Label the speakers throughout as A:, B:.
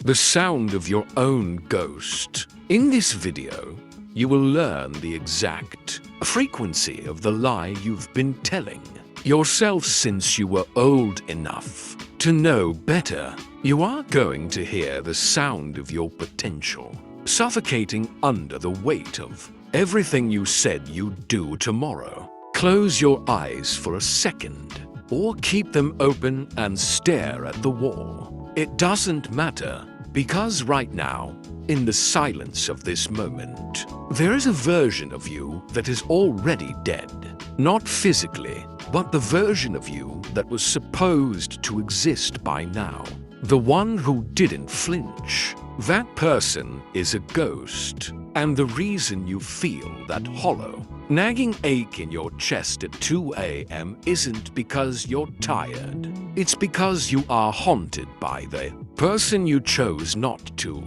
A: The sound of your own ghost. In this video, you will learn the exact frequency of the lie you've been telling yourself since you were old enough to know better. You are going to hear the sound of your potential suffocating under the weight of everything you said you'd do tomorrow. Close your eyes for a second, or keep them open and stare at the wall. It doesn't matter, because right now, in the silence of this moment, there is a version of you that is already dead. Not physically, but the version of you that was supposed to exist by now. The one who didn't flinch. That person is a ghost, and the reason you feel that hollow, nagging ache in your chest at 2 a.m. isn't because you're tired. It's because you are haunted by the person you chose not to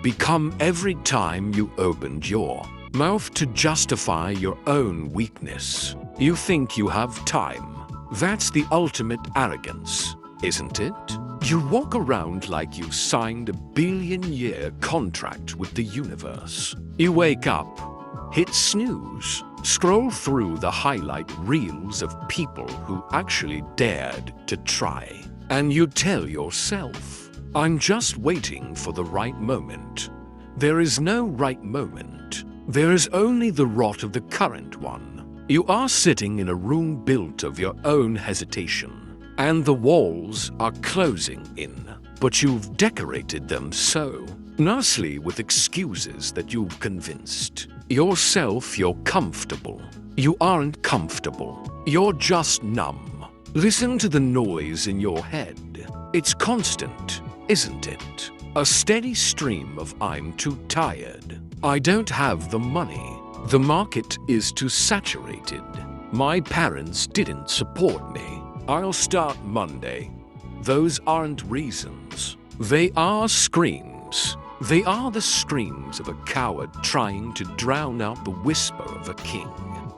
A: become every time you opened your mouth to justify your own weakness. You think you have time. That's the ultimate arrogance, isn't it? You walk around like you signed a billion-year contract with the universe. You wake up, hit snooze, scroll through the highlight reels of people who actually dared to try, and you tell yourself, I'm just waiting for the right moment. There is no right moment. There is only the rot of the current one. You are sitting in a room built of your own hesitation, and the walls are closing in, but you've decorated them so nicely with excuses that you've convinced yourself you're comfortable. You aren't comfortable. You're just numb. Listen to the noise in your head. It's constant, isn't it? A steady stream of I'm too tired. I don't have the money. The market is too saturated. My parents didn't support me. I'll start Monday. Those aren't reasons. They are screams. They are the screams of a coward trying to drown out the whisper of a king.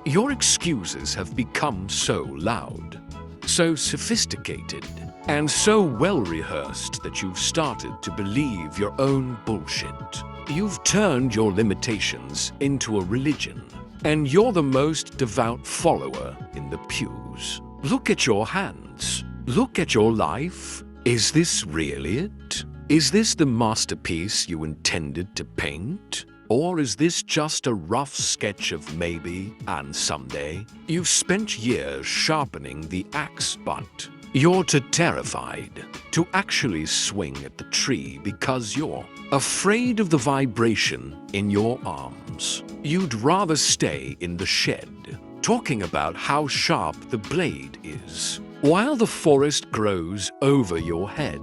A: Your excuses have become so loud, so sophisticated, and so well-rehearsed that you've started to believe your own bullshit. You've turned your limitations into a religion, and you're the most devout follower in the pews. Look at your hands. Look at your life. Is this really it? Is this the masterpiece you intended to paint? Or is this just a rough sketch of maybe and someday? You've spent years sharpening the axe, but you're too terrified to actually swing at the tree because you're afraid of the vibration in your arms. You'd rather stay in the shed, talking about how sharp the blade is, while the forest grows over your head.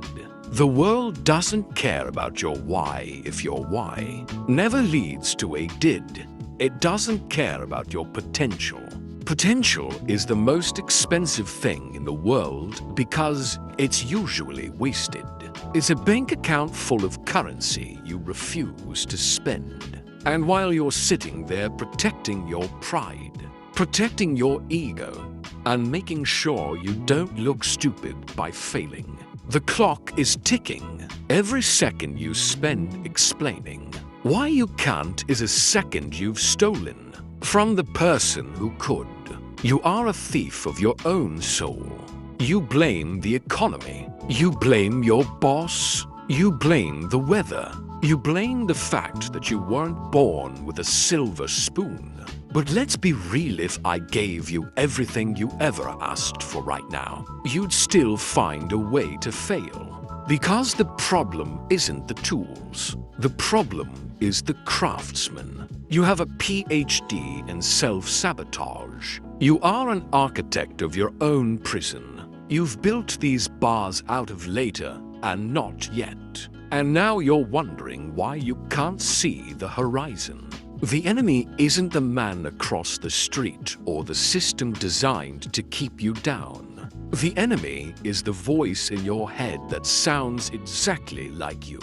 A: The world doesn't care about your why if your why never leads to a did. It doesn't care about your potential. Potential is the most expensive thing in the world because it's usually wasted. It's a bank account full of currency you refuse to spend. And while you're sitting there protecting your pride, protecting your ego, and making sure you don't look stupid by failing, the clock is ticking. Every second you spend explaining why you can't is a second you've stolen from the person who could. You are a thief of your own soul. You blame the economy. You blame your boss. You blame the weather. You blame the fact that you weren't born with a silver spoon. But let's be real, if I gave you everything you ever asked for right now, you'd still find a way to fail. Because the problem isn't the tools. The problem is the craftsman. You have a PhD in self-sabotage. You are an architect of your own prison. You've built these bars out of later and not yet. And now you're wondering why you can't see the horizon. The enemy isn't the man across the street or the system designed to keep you down. The enemy is the voice in your head that sounds exactly like you.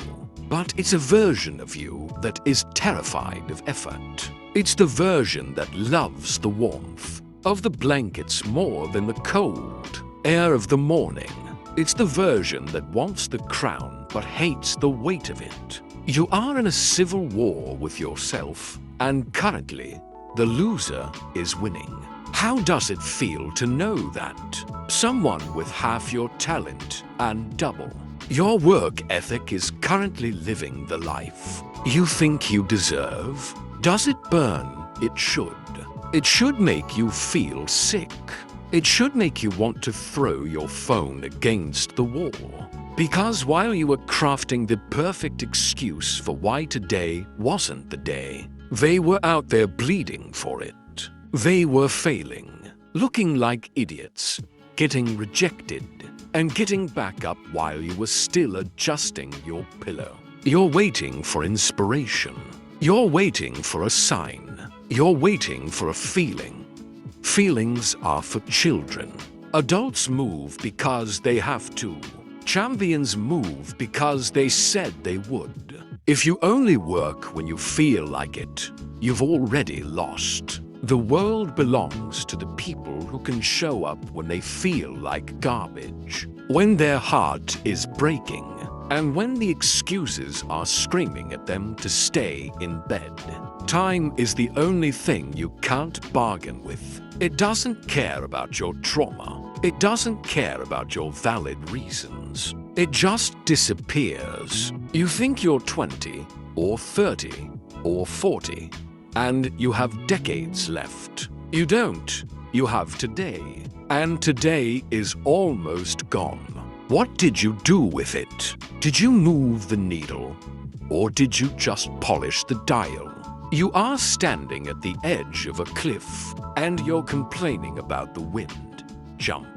A: But it's a version of you that is terrified of effort. It's the version that loves the warmth of the blankets more than the cold air of the morning. It's the version that wants the crown but hates the weight of it. You are in a civil war with yourself, and currently, the loser is winning. How does it feel to know that? Someone with half your talent and double your work ethic is currently living the life you think you deserve? Does it burn? It should. It should make you feel sick. It should make you want to throw your phone against the wall. Because while you were crafting the perfect excuse for why today wasn't the day, they were out there bleeding for it. They were failing, looking like idiots, getting rejected, and getting back up while you were still adjusting your pillow. You're waiting for inspiration. You're waiting for a sign. You're waiting for a feeling. Feelings are for children. Adults move because they have to. Champions move because they said they would. If you only work when you feel like it, you've already lost. The world belongs to the people who can show up when they feel like garbage, when their heart is breaking, and when the excuses are screaming at them to stay in bed. Time is the only thing you can't bargain with. It doesn't care about your trauma. It doesn't care about your valid reasons. It just disappears. You think you're 20 or 30 or 40, and you have decades left. You don't. You have today. And today is almost gone. What did you do with it? Did you move the needle? Or did you just polish the dial? You are standing at the edge of a cliff, and you're complaining about the wind. Jump.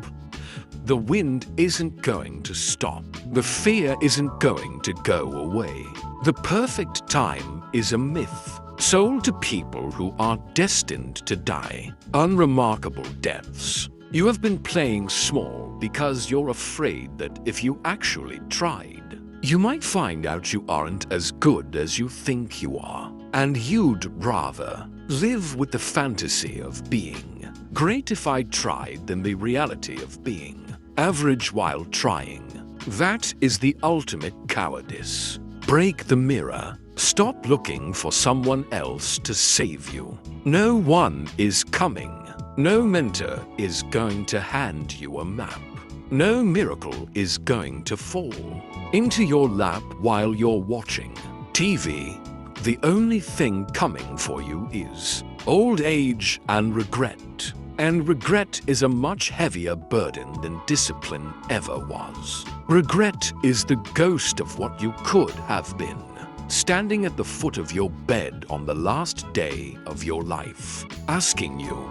A: The wind isn't going to stop. The fear isn't going to go away. The perfect time is a myth, sold to people who are destined to die unremarkable deaths. You have been playing small because you're afraid that if you actually tried, you might find out you aren't as good as you think you are. And you'd rather live with the fantasy of being great if I tried than the reality of being average while trying. That is the ultimate cowardice. Break the mirror. Stop looking for someone else to save you. No one is coming. No mentor is going to hand you a map. No miracle is going to fall into your lap while you're watching TV. The only thing coming for you is old age and regret. And regret is a much heavier burden than discipline ever was. Regret is the ghost of what you could have been, standing at the foot of your bed on the last day of your life, asking you,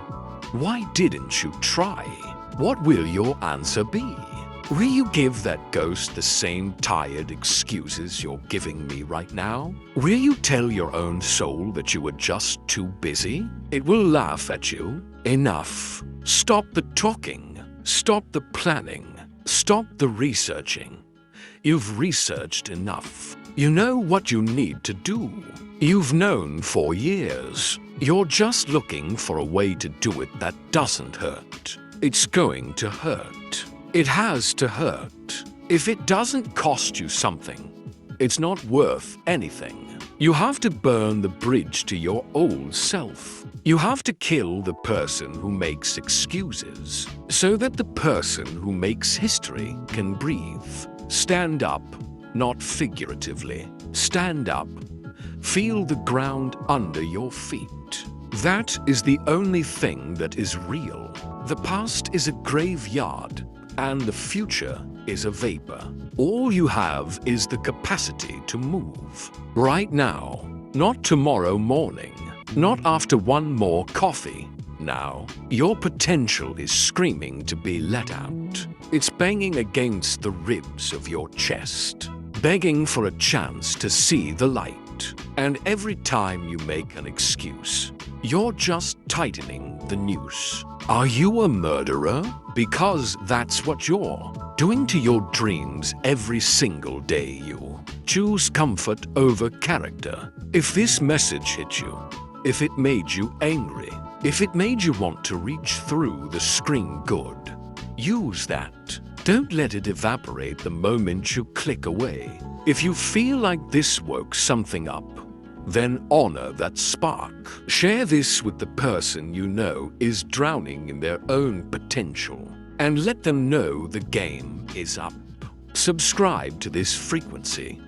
A: why didn't you try? What will your answer be? Will you give that ghost the same tired excuses you're giving me right now? Will you tell your own soul that you were just too busy? It will laugh at you. Enough. Stop the talking. Stop the planning. Stop the researching. You've researched enough. You know what you need to do. You've known for years. You're just looking for a way to do it that doesn't hurt. It's going to hurt. It has to hurt. If it doesn't cost you something, it's not worth anything. You have to burn the bridge to your old self. You have to kill the person who makes excuses so that the person who makes history can breathe. Stand up, not figuratively. Stand up. Feel the ground under your feet. That is the only thing that is real. The past is a graveyard, and the future is a vapor. All you have is the capacity to move. Right now, not tomorrow morning, not after one more coffee. Now, your potential is screaming to be let out. It's banging against the ribs of your chest, begging for a chance to see the light. And every time you make an excuse, you're just tightening the noose. Are you a murderer? Because that's what you're doing to your dreams every single day. You choose comfort over character. If this message hit you, if it made you angry, if it made you want to reach through the screen good, use that. Don't let it evaporate the moment you click away. If you feel like this woke something up, then honor that spark. Share this with the person you know is drowning in their own potential, and let them know the game is up. Subscribe to this frequency,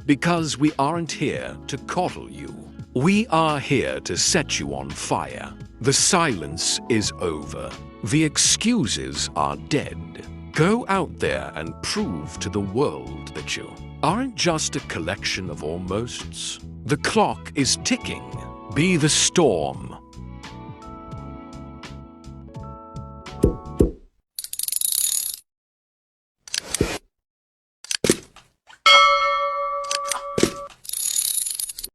A: because we aren't here to coddle you. We are here to set you on fire. The silence is over. The excuses are dead. Go out there and prove to the world that you aren't just a collection of almosts. The clock is ticking. Be the storm.